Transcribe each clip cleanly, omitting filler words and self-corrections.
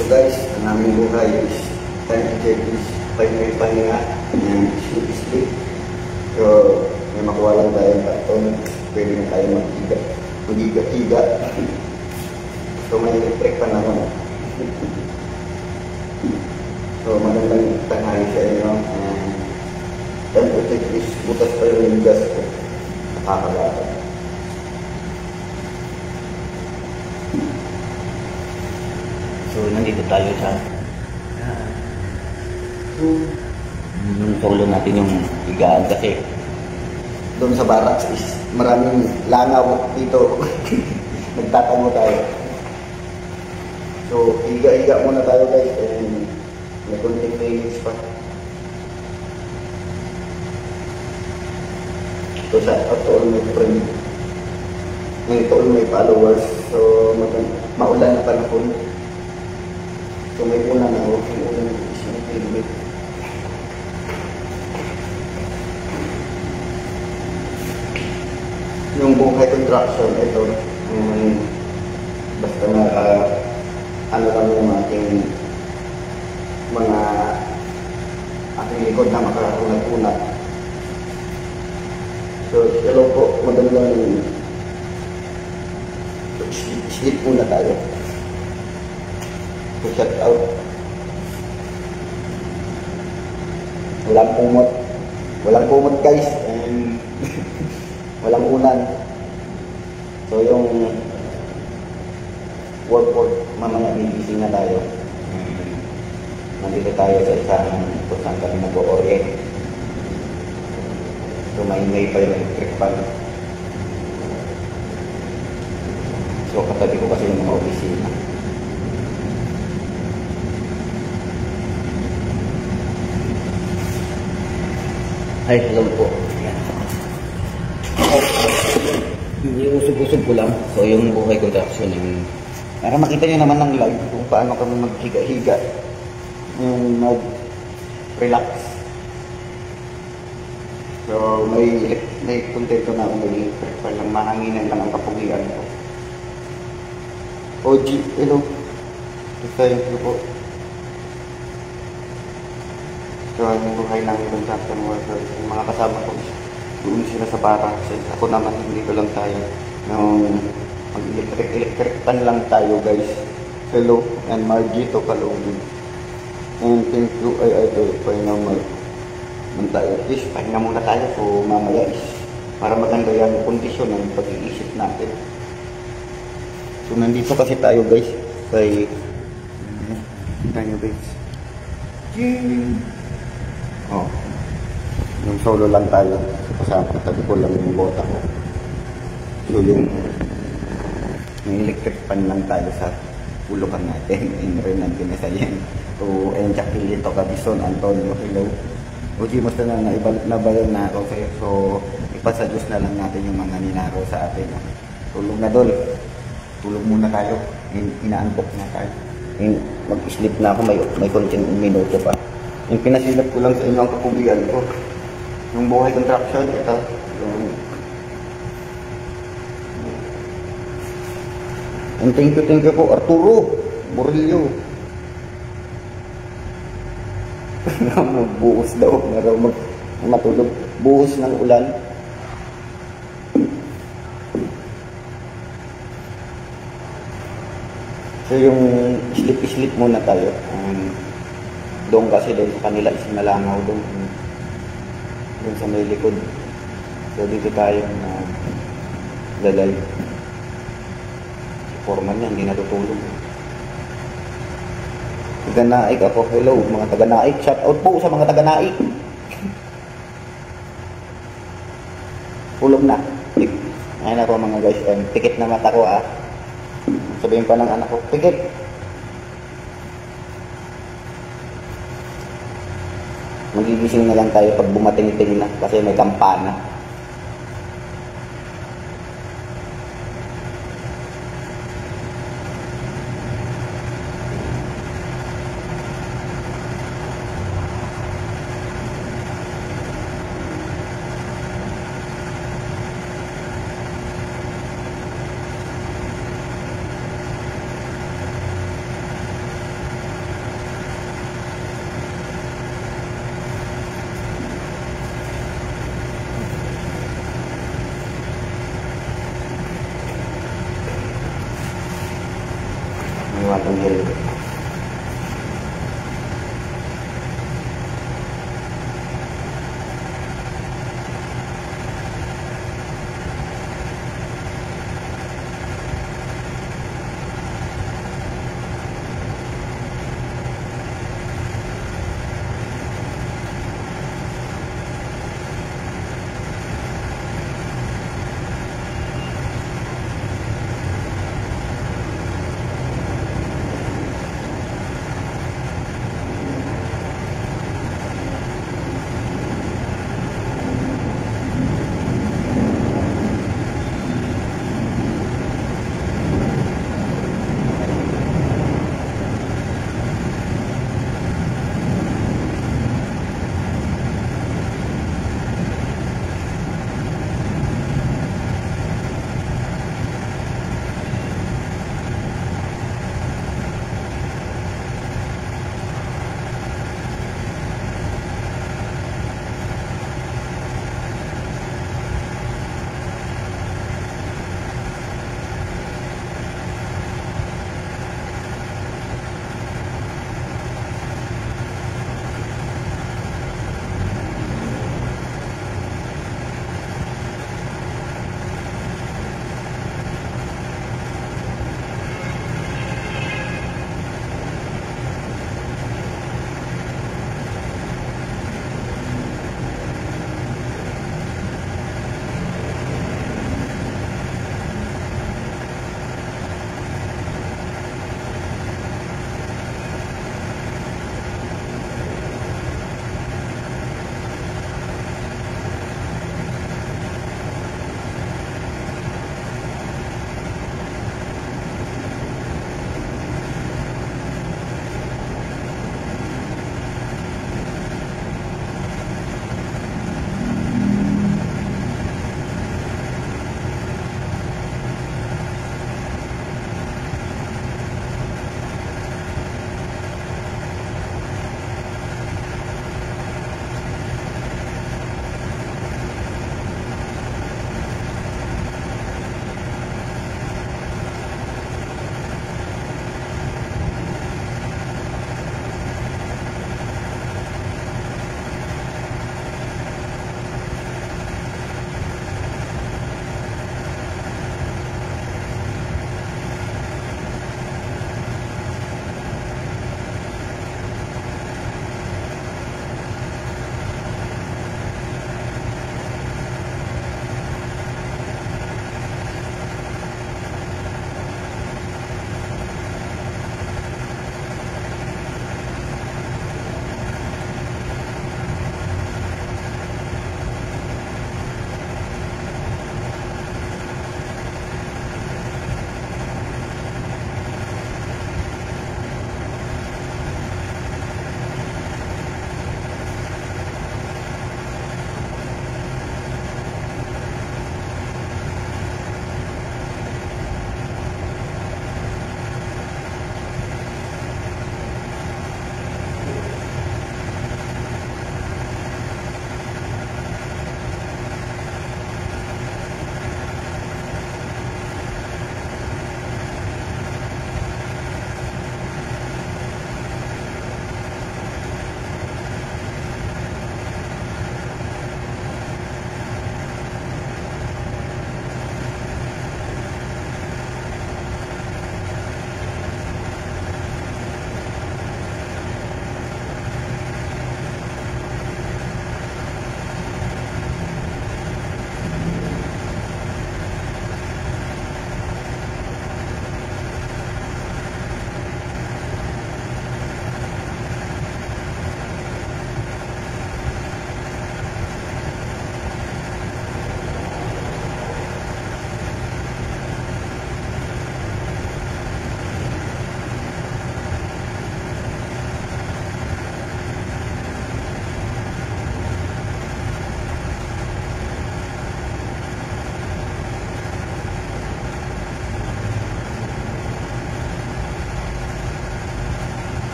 So guys, ang aming buhay is time to check is pahinga and sleep. So may makuha lang tayong karton, pwede na tayo mag-higa. So may electric pa naman. So magandang tanghali sa inyo. Time to check is butas pa yung gas ko. Nakakalaban. So, nandito tayo sa yung solo natin yung higaan kasi Doon sa barracks is maraming langaw dito. Nagtatango tayo. So, higa-higa muna tayo guys. And may konting minutes pa. So, shout out to all my friends. To all my followers. So, maulan na panahon. So may una na ako, yung una na isang helmet. Yung buhay contraction, ito, basta na, ano lang yung aking aking likod na makakunat-kunat. So, hello po, magandang sleep muna tayo. To shout out. Walang kumot guys, and walang ulan. So yung work mamaya bigising na tayo. Nandito tayo sa isang kung saan kami nag-o-orient. So maingay pa yung electric fan. So katabi ko kasi yung mga opisina. Hi, hello po. Iusog-usog ko lang. So, yung buhay contraction, yung Para makita nyo naman ng live kung paano kami maghiga-higa. Yung mag-relax. So, may kontento na ako, may electric pa lang, mahanginan lang ang kapugian ko. OG, hello. Basta yun po. So, yung buhay ng contraction workers, yung mga kasama ko, doon sila sa barracks. Ako naman, dito lang tayo. Mag-electric pan lang tayo, guys. Hello, and Margie to Kalungin. And thank you, pahinga tayo. Please, pahinga muna tayo. So, mamaya is, para maganda yung kondisyon ng pag-iisip natin. So, nandito kasi tayo, guys. Kaya, tayo, guys. Oh, yung solo lang tayo. Kasama katabi ko lang yung bota ko. So yung electric pan lang tayo sa pulukan natin. In Renan Pinasayan. So, and Jacqueline to Cabison, Antonio, hello. Uji, musta na nabayan na ako sa'yo. So, ipasa Diyos na lang natin yung mga ninaro sa atin. Tulog na dol. Tulog muna tayo. Inaantok na tayo. Mag-sleep na ako. May konting minuto pa. Yung pinasilap ko lang sa inyo ang kapugian ko. Yung buhay contraction, ito. And thank you po, Arturo Murillo. Magbuhos daw, matulog. Buhos ng ulan. So yung sleep muna tayo. Doon kasi doon sa kanila is malangaw doon sa may likod. So dito tayo na lalay. Forman niya, hindi natutulog. Taga-Naik ako. Hello mga taga-Naik. Shout out po sa mga taga-Naik. Tulog na. Ayun ako mga guys. Tikit na mata ko Sabihin pa ng anak ko, tikit. Magigising na lang tayo pag bumating-ting na kasi may kampana. May watang yellow.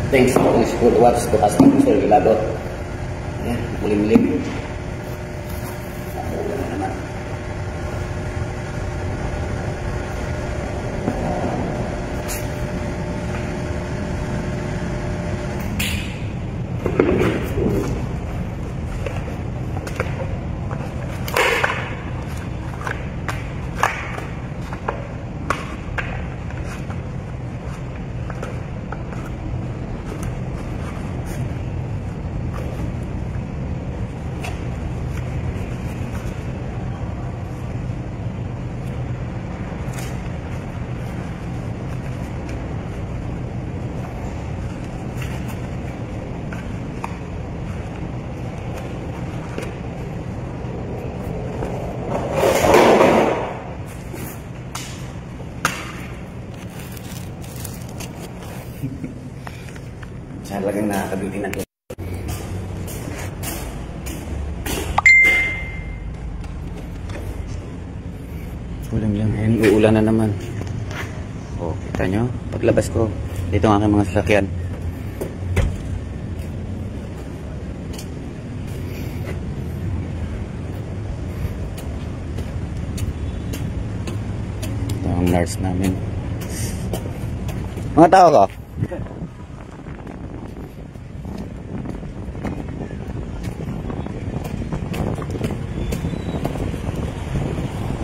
Thanks for the watch. Bukas ng gusto, ilado. Ayan, muling-muling. Wala naman. Talagang nakakabitin natin. Ulan lang. Ayun, uulan na naman. O, kita nyo? Paglabas ko, dito ang aking mga sasakyan. Ito ang nurse namin. Mga tao ko?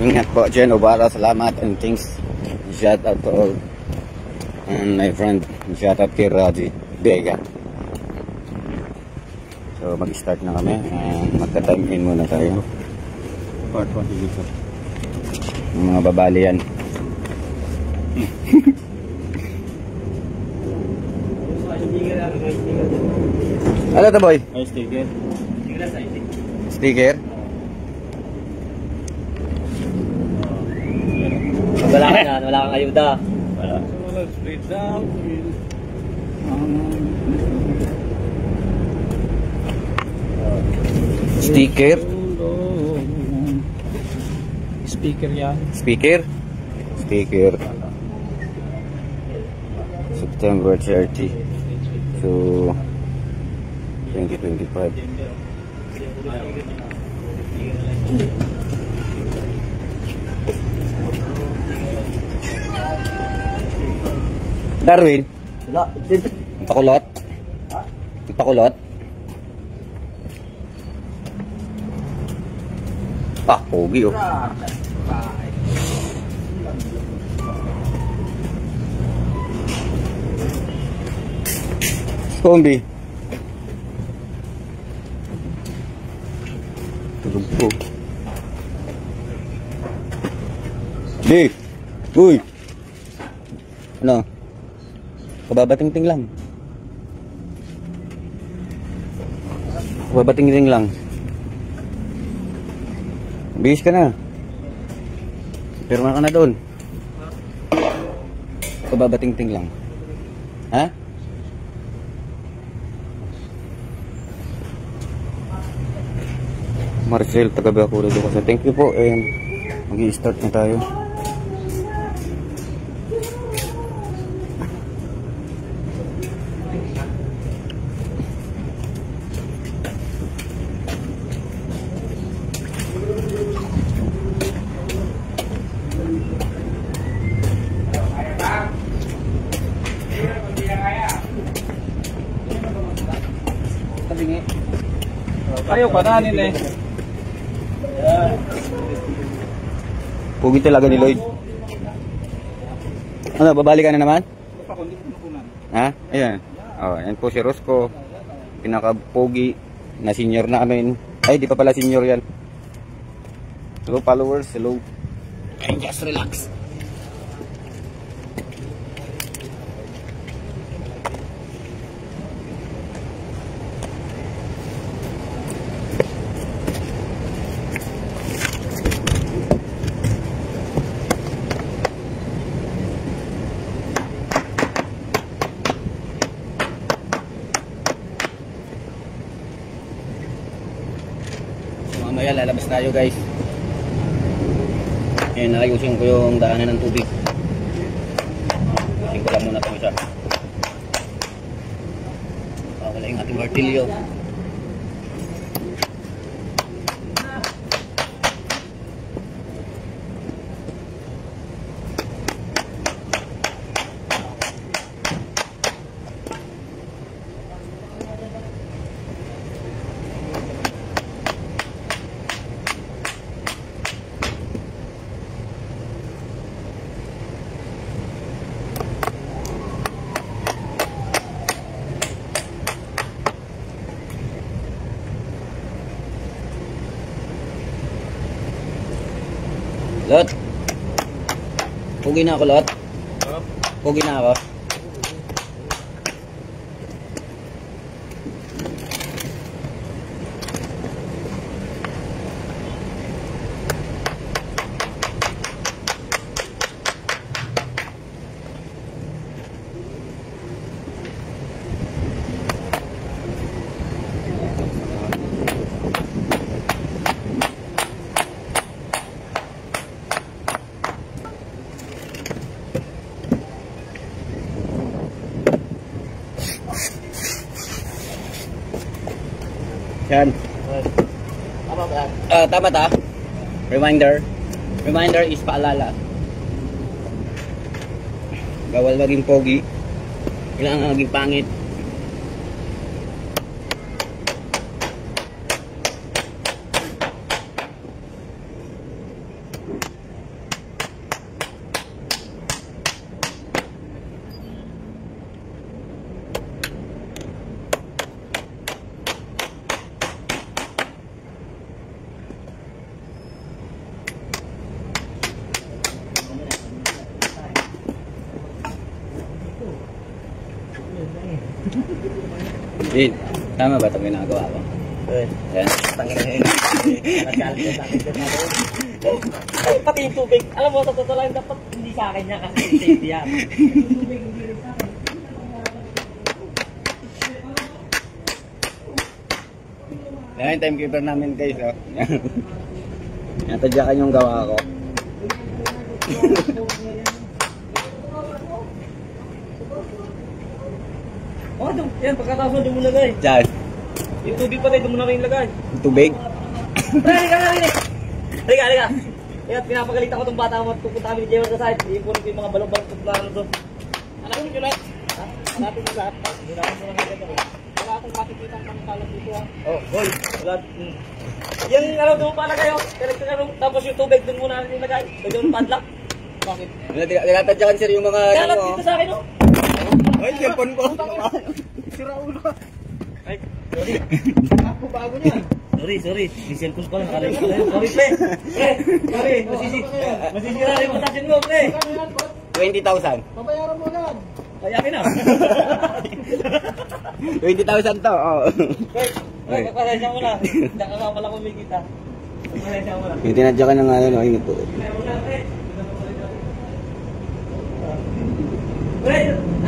Ingat po, Jen Obara, salamat and thanks. Shout out to all. And my friend, shout out kay Raji Vega. So mag-start na kami and magka-time in muna tayo. Part 1 dito. Mga babali yan. Ano to, boy? Sticker. Sticker? Wala ka yan, wala kang ayuda. Wala. Straight down. Sticker? Speaker yan. Speaker? Speaker. September 30. So, 2025. Darwin? Wala. Pakulot? Pakulot? Ah, pogi oh. Kombi. Tulog po. Di! Uy! Ano? Kababating-ting lang. Kababating-ting lang. Bihis ka na. Pirma ka na doon. Kababating-ting lang. Ha? Marcel, taga-Bacura doon kasi. Thank you po. Mag-i-start na tayo. Ayaw pa nanin eh. Pugi talaga ni Lloyd. Ano, babalik ka na naman? Ha? Ayan. Oh, yan po si Rosco. Pinaka-pogi na senior namin. Ay, di pa pala senior yan. Hello followers, hello. And just relax. Mamaya lalabas tayo guys. Ayan, nakayusin ko yung daanan ng tubig. Ayusin ko lang muna ito isa. Wala yung ating martilyo. Lot. Pugi na ako, Lot. Pugi na ako. Yan. Tama ba? Tama ta. Reminder. Reminder is paalala. Bawal maging pogi. Kailangan maging pangit. Din, tama ba itong ginagawa ko? Yan. Ay, pati yung tubig. Alam mo, sa totoo lang, dapat hindi sa akin niya kasi safety yan. Yung tubig, hindi rin sa akin. Yan yung timekeeper namin guys. Oh. Natadyakan yung gawa ko. Oh, yan, pagkatapos mo, doon mo lagay. Diyan. Yung tubig pa tayo, doon mo na rin lagay. Tubig. Pre, halika na rin eh. Halika. Kaya pinapagalitan ko itong bata mo at pupunta kami ni Jewel sa side. Iipunin ko yung mga balong-balong tutularan doon. Alam mo yun, ha? Hanapin mo lahat. Hindi na ako lang nagagawin. Wala akong makikita ang pangkalan dito, ha? Oh, boy. Wala. Yung ano, doon pa lagay, oh. Tapos yung tubig, doon muna natin lagay. Pwede yung padlock. Bakit? Tinatadyakan sir yung mga Kaya lang ano. dito sa akin, oh. Ay, cellphone ko. Sira ulo ka. Ay, sorry. Ako bago niyan. Sorry. Di cellphone ko lang. Sorry, pre. Sorry. Masisira rin yung station mo, pre. 20,000. Pabayaran mo lang. Kaya akin na. 20,000 to. Oh. Pre, pasensya mo na. Diyan ka nga pala kumikita. Pasensya mo na. Yung tinadyakan na nga yun. Oh, ingat po. Pre,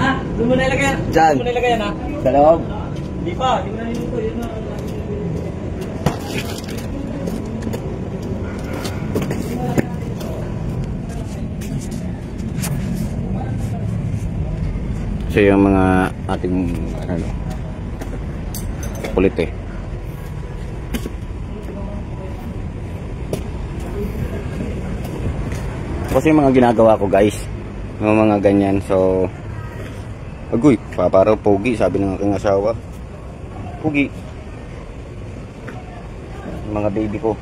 ha? Doon mo na ilagay yan. Diyan. Doon mo na ilagay yan, ha? Sa loob. Di pa. Di mo na nilito. Yun na. So yung mga ating ano kulit eh. Kasi yung mga ginagawa ko guys, yung mga ganyan. So agoy, para pogi sabi ng aking asawa. Pogi. Yung mga baby ko.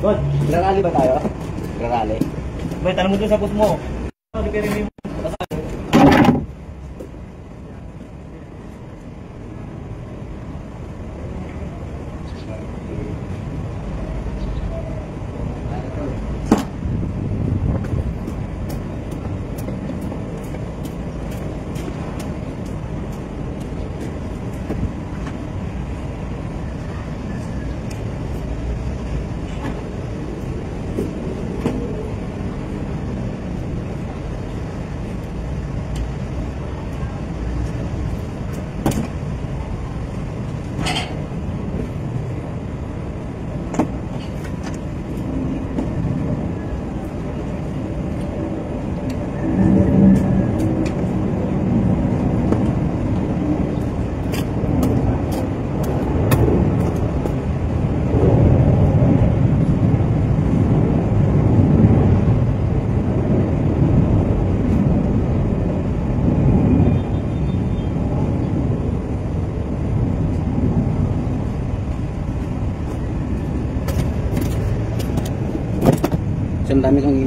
God, Rally ba tayo? Rally. may tanong mo doon sa boss mo. Repairin mo yung marami kang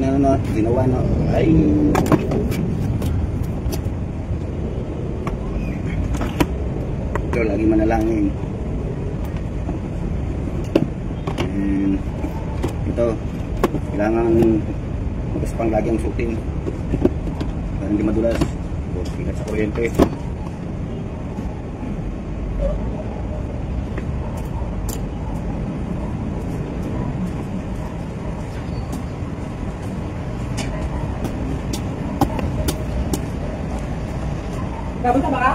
ginawa, no? Ay. Ito, lagi manalangin. And, ito, kailangan magaspang lagi ang sutin. Para hindi madulas. Ingat sa kuryente. Kapunta ba ka?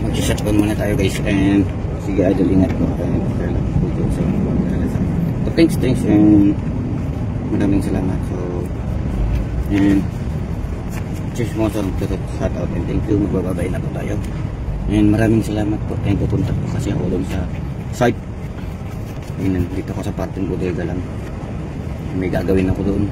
Mag-shutdown muna tayo guys, and sige idol, ingat po. So thanks and maraming salamat. So and cheers mo sa shout out and thank you. Magbababay na po tayo and maraming salamat po. And pupunta po kasi ako doon sa site. Dito ako sa parting bodega lang, may gagawin ako doon.